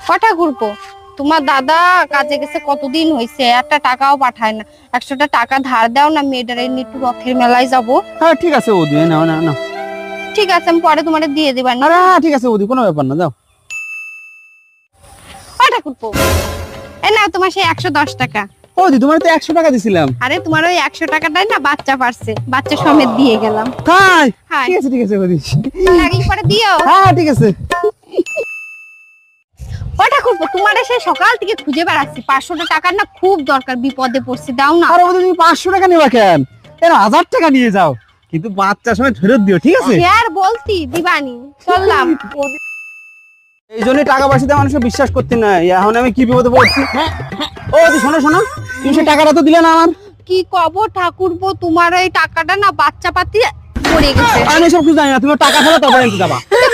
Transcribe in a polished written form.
কটা ঘুরবো? তোমার দাদা কাজে গেছে কতদিন হয়েছে, একটা টাকাও পাঠায় না। 100টা টাকা ধার দাও না, মেয়েটার একটু রথের মেলায় যাবো। হ্যাঁ ঠিক আছে বৌদি, নাও নাও নাও। ঠিক আছে, আমি পরে তোমারে দিয়ে দিবা। আরে ঠিক আছে বৌদি, কোনো ব্যাপার না, যাও। কটা ঘুরবো? এই নাও তোমার সেই 110 টাকা। বৌদি তোমার তো 100 টাকা দিছিলাম। আরে তোমার ওই 100 টাকাটাই না বাচ্চা পারছে, বাচ্চা সমেত দিয়ে গেলাম। তাই? হ্যাঁ ঠিক আছে বৌদি। লাগলে পরে দিও। হ্যাঁ ঠিক আছে। কটা ঘুরবো? তোমার সেই সকাল থেকে খুঁজে বেড়াচ্ছি, 500টা টাকার না খুব দরকার, বিপদে পড়ছি, দাও না। আরে বৌদি তুমি 500 টাকা নেবা কেন? এর 1000 টাকা নিয়ে যাও, কিন্তু বাচ্চার সময় ফেরত দিও, ঠিক আছে? আর বলতি দিবানি, চললাম। এই জন্যই টাকা পয়সা দিয়ে মানুষকে বিশ্বাস করতে নাই। এখন আমি কি বিপদে পড়ছি। ও বৌদি শোনো শোনো, তুমি সেই টাকাটা তো দিলে না আমার। কি কব ঠাকুরপো, তোমার ওই টাকাটা না বাচ্চা পাতি পড়ে গেছে। আমি সব কিছু জানি না, তুমি টাকা ফেলো তারপরে যাবা। তুমি